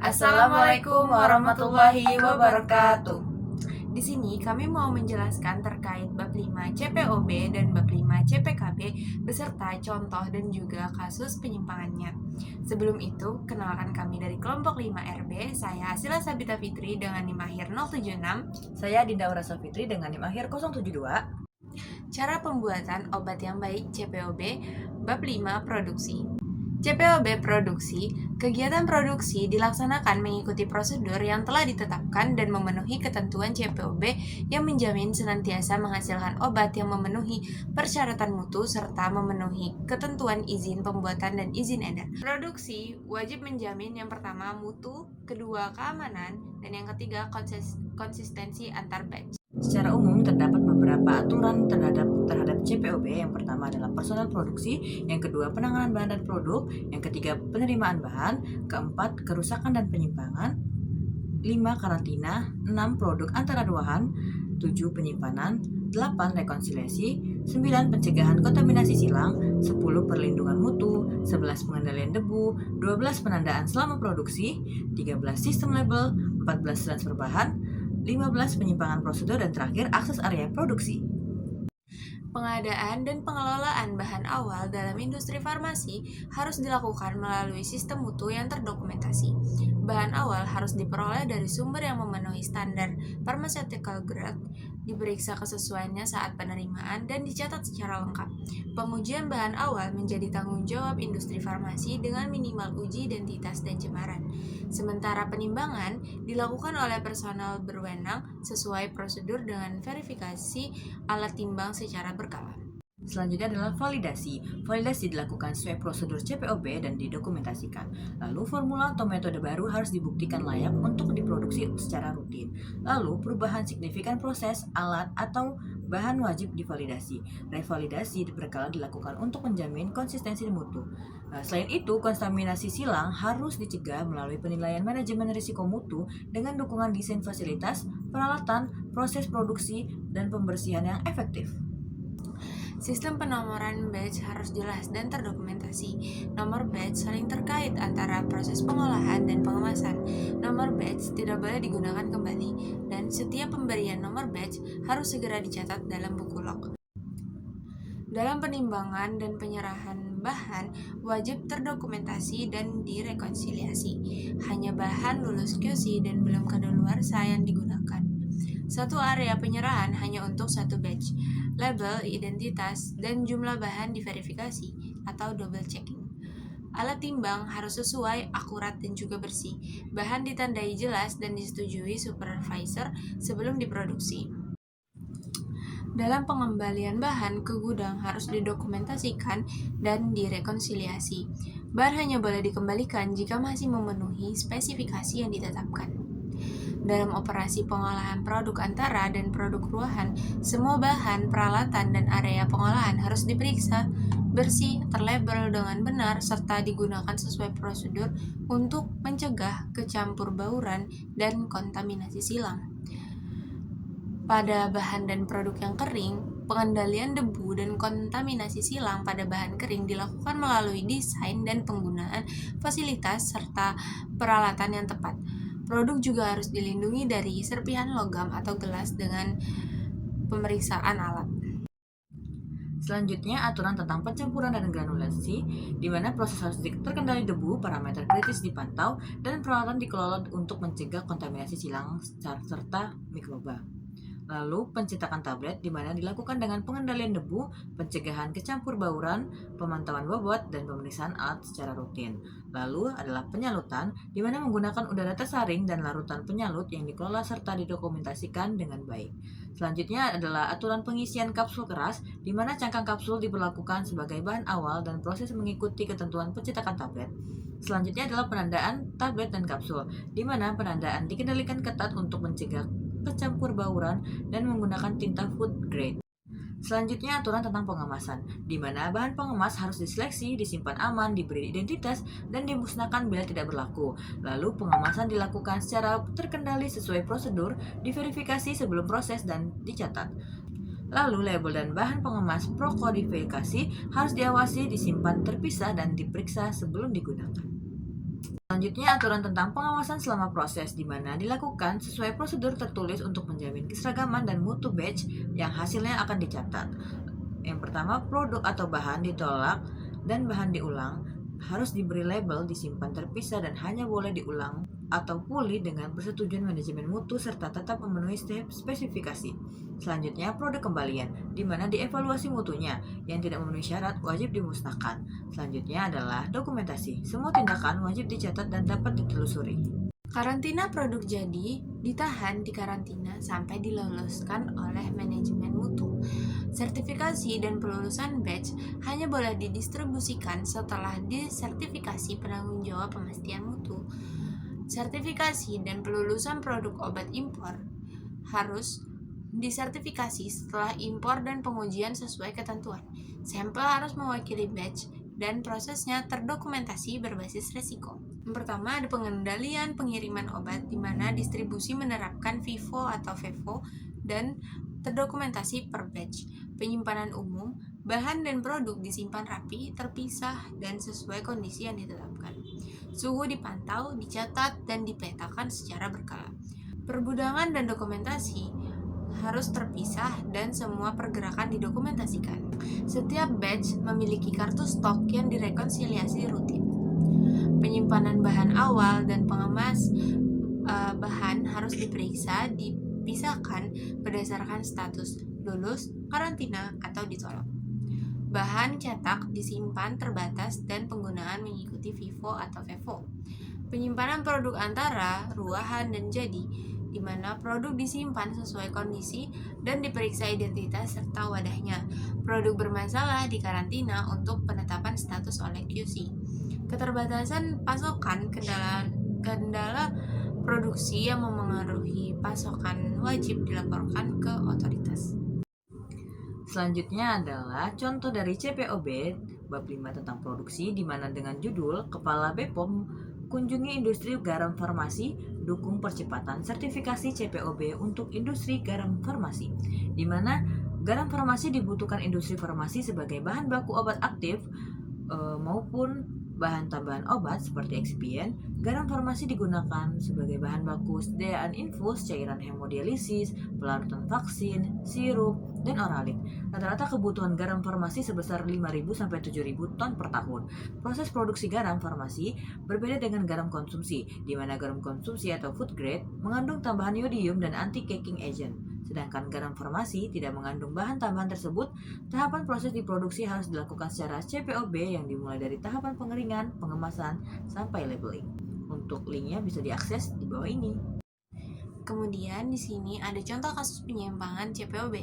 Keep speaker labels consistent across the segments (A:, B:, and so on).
A: Assalamualaikum warahmatullahi wabarakatuh. Di sini kami mau menjelaskan terkait bab 5 CPOB dan bab 5 CPKB beserta contoh dan juga kasus penyimpangannya. Sebelum itu, kenalkan kami dari kelompok 5RB. Saya Asila Sabita Fitri dengan NIM akhir 076.
B: Saya Dinda Urasa Fitri dengan NIM akhir 072.
A: Cara pembuatan obat yang baik CPOB bab 5 produksi. CPOB produksi, kegiatan produksi dilaksanakan mengikuti prosedur yang telah ditetapkan dan memenuhi ketentuan CPOB yang menjamin senantiasa menghasilkan obat yang memenuhi persyaratan mutu serta memenuhi ketentuan izin pembuatan dan izin edar. Produksi wajib menjamin yang pertama mutu, kedua keamanan, dan yang ketiga konsistensi antar batch.
B: Secara umum terdapat beberapa aturan terhadap CPOB. Yang pertama adalah personel produksi, yang kedua penanganan bahan dan produk, yang ketiga penerimaan bahan, keempat kerusakan dan penyimpangan, 5 karantina, 6 produk antara ruahan, 7 penyimpanan, 8 rekonsiliasi, 9 pencegahan kontaminasi silang, 10 perlindungan mutu, 11 pengendalian debu, 12 penandaan selama produksi, 13 sistem label, 14 transfer bahan, 15 penyimpangan prosedur, dan terakhir akses area produksi.
A: Pengadaan dan pengelolaan bahan awal dalam industri farmasi harus dilakukan melalui sistem mutu yang terdokumentasi. Bahan awal harus diperoleh dari sumber yang memenuhi standar pharmaceutical grade, diperiksa kesesuaiannya saat penerimaan, dan dicatat secara lengkap. Pengujian bahan awal menjadi tanggung jawab industri farmasi dengan minimal uji identitas dan cemaran. Sementara penimbangan dilakukan oleh personel berwenang sesuai prosedur dengan verifikasi alat timbang secara berkala.
B: Selanjutnya adalah validasi. Validasi dilakukan sesuai prosedur CPOB dan didokumentasikan. Lalu formula atau metode baru harus dibuktikan layak untuk diproduksi secara rutin. Lalu perubahan signifikan proses, alat, atau bahan wajib divalidasi. Revalidasi berkala dilakukan untuk menjamin konsistensi mutu. Selain itu, kontaminasi silang harus dicegah melalui penilaian manajemen risiko mutu dengan dukungan desain fasilitas, peralatan, proses produksi, dan pembersihan yang efektif.
A: Sistem penomoran batch harus jelas dan terdokumentasi. Nomor batch saling terkait antara proses pengolahan dan pengemasan. Nomor batch tidak boleh digunakan kembali, dan setiap pemberian nomor batch harus segera dicatat dalam buku log. Dalam penimbangan dan penyerahan bahan, wajib terdokumentasi dan direkonsiliasi. Hanya bahan lulus QC dan belum kadaluarsa yang digunakan. Satu area penyerahan hanya untuk satu batch. Label, identitas, dan jumlah bahan diverifikasi atau double checking. Alat timbang harus sesuai, akurat, dan juga bersih. Bahan ditandai jelas dan disetujui supervisor sebelum diproduksi. Dalam pengembalian bahan ke gudang harus didokumentasikan dan direkonsiliasi. Bahan hanya boleh dikembalikan jika masih memenuhi spesifikasi yang ditetapkan. Dalam operasi pengolahan produk antara dan produk ruahan, semua bahan, peralatan, dan area pengolahan harus diperiksa, bersih, terlabel dengan benar, serta digunakan sesuai prosedur untuk mencegah kecampur bauran dan kontaminasi silang. Pada bahan dan produk yang kering, pengendalian debu dan kontaminasi silang pada bahan kering dilakukan melalui desain dan penggunaan fasilitas serta peralatan yang tepat. Produk juga harus dilindungi dari serpihan logam atau gelas dengan pemeriksaan alat.
B: Selanjutnya, aturan tentang pencampuran dan granulasi, di mana proses harus terkendali debu, parameter kritis dipantau, dan peralatan dikelola untuk mencegah kontaminasi silang serta mikroba. Lalu, pencetakan tablet, di mana dilakukan dengan pengendalian debu, pencegahan kecampur bauran, pemantauan bobot, dan pemeriksaan alat secara rutin. Lalu adalah penyalutan, di mana menggunakan udara tersaring dan larutan penyalut yang dikelola serta didokumentasikan dengan baik. Selanjutnya adalah aturan pengisian kapsul keras, di mana cangkang kapsul diperlakukan sebagai bahan awal dan proses mengikuti ketentuan pencetakan tablet. Selanjutnya adalah penandaan tablet dan kapsul, di mana penandaan dikendalikan ketat untuk mencegah kecampur bauran dan menggunakan tinta food grade. Selanjutnya aturan tentang pengemasan, di mana bahan pengemas harus diseleksi, disimpan aman, diberi identitas, dan dimusnahkan bila tidak berlaku. Lalu pengemasan dilakukan secara terkendali sesuai prosedur, diverifikasi sebelum proses, dan dicatat. Lalu label dan bahan pengemas prokodifikasi harus diawasi, disimpan terpisah, dan diperiksa sebelum digunakan. Selanjutnya, aturan tentang pengawasan selama proses, di mana dilakukan sesuai prosedur tertulis untuk menjamin keseragaman dan mutu batch yang hasilnya akan dicatat. Yang pertama, produk atau bahan ditolak dan bahan diulang harus diberi label, disimpan terpisah, dan hanya boleh diulang atau pulih dengan persetujuan manajemen mutu serta tetap memenuhi spesifikasi. Selanjutnya, produk kembalian, di mana dievaluasi mutunya. Yang tidak memenuhi syarat wajib dimusnahkan. Selanjutnya adalah dokumentasi. Semua tindakan wajib dicatat dan dapat ditelusuri.
A: Karantina produk jadi ditahan di karantina sampai diloloskan oleh manajemen mutu. Sertifikasi dan pelulusan batch hanya boleh didistribusikan setelah disertifikasi penanggung jawab pemastian mutu. Sertifikasi dan pelulusan produk obat impor harus disertifikasi setelah impor dan pengujian sesuai ketentuan. Sampel harus mewakili batch dan prosesnya terdokumentasi berbasis resiko. Yang pertama ada pengendalian pengiriman obat, di mana distribusi menerapkan FIFO atau FEFO dan terdokumentasi per batch. Penyimpanan umum, bahan dan produk disimpan rapi, terpisah, dan sesuai kondisi yang ditetapkan. Suhu dipantau, dicatat, dan dipetakan secara berkala. Pergudangan dan dokumentasi harus terpisah dan semua pergerakan didokumentasikan. Setiap batch memiliki kartu stok yang direkonsiliasi rutin. Penyimpanan bahan awal dan pengemas bahan harus diperiksa, dipisahkan berdasarkan status lulus, karantina, atau ditolak. Bahan cetak disimpan terbatas dan penggunaan mengikuti FIFO atau FEFO. Penyimpanan produk antara, ruahan, dan jadi, di mana produk disimpan sesuai kondisi dan diperiksa identitas serta wadahnya. Produk bermasalah dikarantina untuk penetapan status oleh QC. Keterbatasan pasokan, kendala produksi yang memengaruhi pasokan wajib dilaporkan ke otoritas.
B: Selanjutnya adalah contoh dari CPOB bab 5 tentang produksi, di mana dengan judul Kepala BPOM kunjungi industri garam farmasi, dukung percepatan sertifikasi CPOB untuk industri garam farmasi, di mana garam farmasi dibutuhkan industri farmasi sebagai bahan baku obat aktif maupun bahan tambahan obat seperti eksipien. Garam farmasi digunakan sebagai bahan baku sediaan infus, cairan hemodialisis, pelarutan vaksin, sirup, dan oralit. Rata-rata kebutuhan garam farmasi sebesar 5.000 sampai 7.000 ton per tahun. Proses produksi garam farmasi berbeda dengan garam konsumsi, di mana garam konsumsi atau food grade mengandung tambahan yodium dan anti-caking agent. Sedangkan garam farmasi tidak mengandung bahan tambahan tersebut. Tahapan proses diproduksi harus dilakukan secara CPOB yang dimulai dari tahapan pengeringan, pengemasan, sampai labeling. Untuk linknya bisa diakses di bawah ini.
A: Kemudian di sini ada contoh kasus penyimpangan CPOB,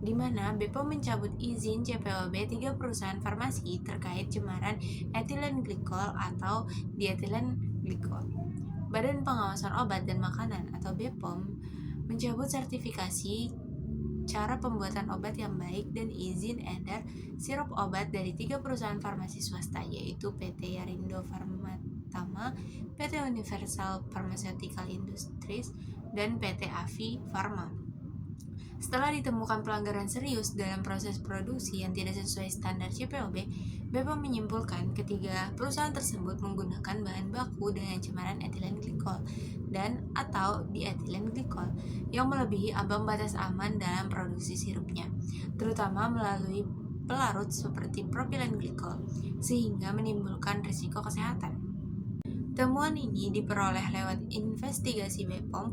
A: di mana BPOM mencabut izin CPOB 3 perusahaan farmasi terkait cemaran etilen glikol atau dietilen glikol. Badan Pengawasan Obat dan Makanan atau BPOM mencabut sertifikasi cara pembuatan obat yang baik dan izin edar sirup obat dari 3 perusahaan farmasi swasta, yaitu PT Yarindo Pharmatama, PT Universal Pharmaceutical Industries, dan PT Avi Pharma. Setelah ditemukan pelanggaran serius dalam proses produksi yang tidak sesuai standar CPOB, BPOM menyimpulkan ketiga perusahaan tersebut menggunakan bahan baku dengan cemaran etilen glikol dan atau dietilen glikol yang melebihi ambang batas aman dalam produksi sirupnya, terutama melalui pelarut seperti propilen glikol, sehingga menimbulkan risiko kesehatan. Temuan ini diperoleh lewat investigasi BPOM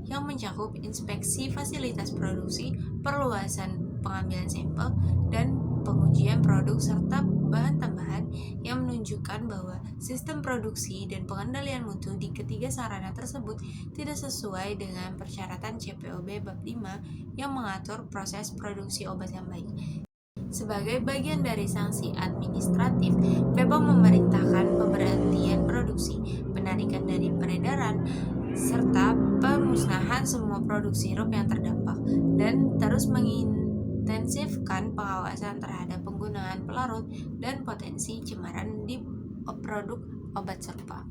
A: yang mencakup inspeksi fasilitas produksi, perluasan pengambilan sampel, dan pengujian produk serta bahan tambahan yang menunjukkan bahwa sistem produksi dan pengendalian mutu di ketiga sarana tersebut tidak sesuai dengan persyaratan CPOB bab 5 yang mengatur proses produksi obat yang baik. Sebagai bagian dari sanksi administratif, BPOM memerintahkan pemberhentian produksi, penarikan dari peredaran, serta pemusnahan semua produk sirup yang terdampak, dan terus mengintensifkan pengawasan terhadap penggunaan pelarut dan potensi cemaran di produk obat serupa.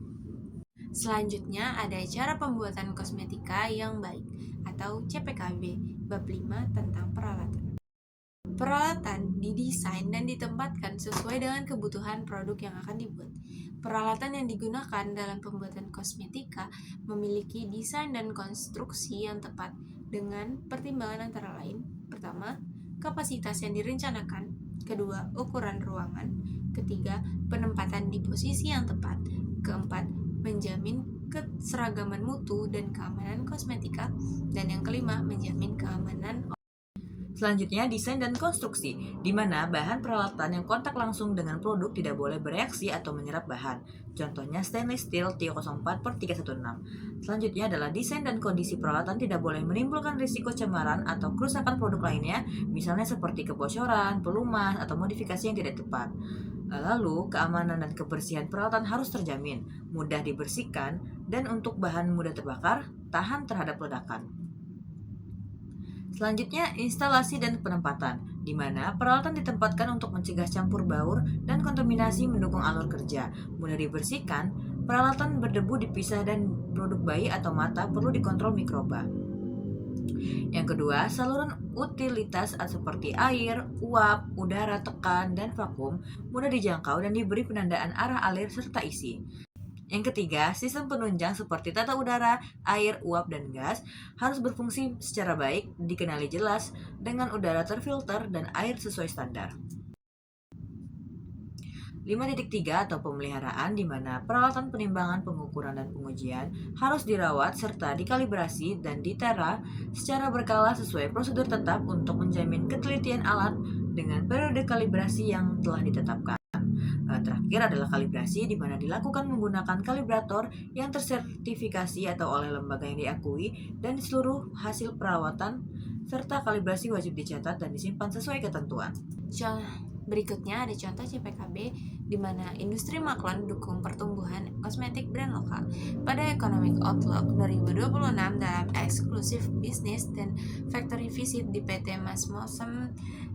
A: Selanjutnya ada cara pembuatan kosmetika yang baik atau CPKB bab 5 tentang peralatan. Peralatan didesain dan ditempatkan sesuai dengan kebutuhan produk yang akan dibuat. Peralatan yang digunakan dalam pembuatan kosmetika memiliki desain dan konstruksi yang tepat dengan pertimbangan antara lain: pertama, kapasitas yang direncanakan; kedua, ukuran ruangan; ketiga, penempatan di posisi yang tepat; keempat, menjamin keseragaman mutu dan keamanan kosmetika; dan yang kelima, menjamin keamanan.
B: Selanjutnya, desain dan konstruksi, di mana bahan peralatan yang kontak langsung dengan produk tidak boleh bereaksi atau menyerap bahan. Contohnya stainless steel T04/316. Selanjutnya adalah desain dan kondisi peralatan tidak boleh menimbulkan risiko cemaran atau kerusakan produk lainnya, misalnya seperti kebocoran, pelumas, atau modifikasi yang tidak tepat. Lalu, keamanan dan kebersihan peralatan harus terjamin, mudah dibersihkan, dan untuk bahan mudah terbakar, tahan terhadap ledakan. Selanjutnya, instalasi dan penempatan, di mana peralatan ditempatkan untuk mencegah campur baur dan kontaminasi mendukung alur kerja. Mudah dibersihkan, peralatan berdebu dipisah dan produk bayi atau mata perlu dikontrol mikroba. Yang kedua, saluran utilitas seperti air, uap, udara tekan, dan vakum mudah dijangkau dan diberi penandaan arah alir serta isi. Yang ketiga, sistem penunjang seperti tata udara, air, uap, dan gas harus berfungsi secara baik, dikenali jelas dengan udara terfilter dan air sesuai standar. 5.3 atau pemeliharaan, di mana peralatan penimbangan, pengukuran, dan pengujian harus dirawat serta dikalibrasi dan ditera secara berkala sesuai prosedur tetap untuk menjamin ketelitian alat dengan periode kalibrasi yang telah ditetapkan. Terakhir adalah kalibrasi, di mana dilakukan menggunakan kalibrator yang tersertifikasi atau oleh lembaga yang diakui, dan seluruh hasil perawatan serta kalibrasi wajib dicatat dan disimpan sesuai ketentuan.
A: Berikutnya ada contoh CPKB, di mana industri Maklon dukung pertumbuhan kosmetik brand lokal. Pada Economic Outlook 2026 dalam Exclusive Business dan Factory Visit di PT Mas Mosem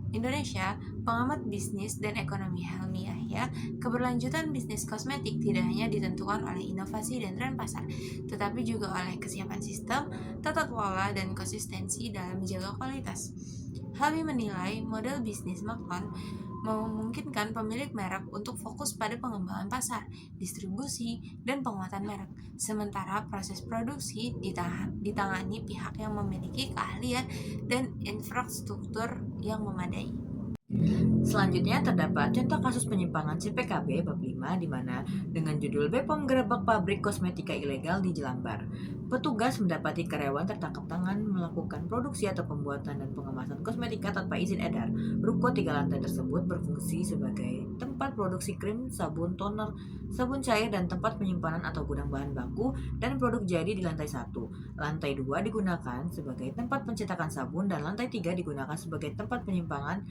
A: Indonesia, pengamat bisnis dan ekonomi Helmi Yahya, keberlanjutan bisnis kosmetik tidak hanya ditentukan oleh inovasi dan tren pasar, tetapi juga oleh kesiapan sistem, tata kelola, dan konsistensi dalam menjaga kualitas. Helmi menilai model bisnis Maklon memungkinkan pemilik merek untuk fokus pada pengembangan pasar, distribusi, dan penguatan merek, sementara proses produksi ditangani pihak yang memiliki keahlian dan infrastruktur yang memadai. Selanjutnya terdapat contoh kasus penyimpangan CPKB bab 5, di mana dengan judul BPOM gerebek pabrik kosmetika ilegal di Jelambar. Petugas mendapati karyawan tertangkap tangan melakukan produksi atau pembuatan dan pengemasan kosmetika tanpa izin edar. Ruko 3 lantai tersebut berfungsi sebagai tempat produksi krim, sabun, toner, sabun cair, dan tempat penyimpanan atau gudang bahan baku dan produk jadi di lantai 1. Lantai 2 digunakan sebagai tempat pencetakan sabun, dan lantai 3 digunakan sebagai tempat penyimpangan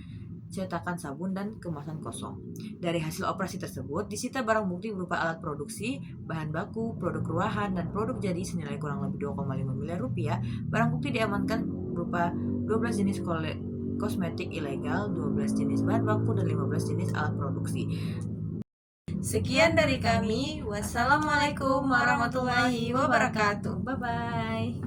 A: cetakan sabun dan kemasan kosong. Dari hasil operasi tersebut, disita barang bukti berupa alat produksi, bahan baku, produk ruahan, dan produk jadi senilai kurang lebih 2,5 miliar rupiah. Barang bukti diamankan berupa 12 jenis kosmetik ilegal, 12 jenis bahan baku, dan 15 jenis alat produksi. Sekian dari kami. Wassalamualaikum warahmatullahi wabarakatuh. Bye-bye.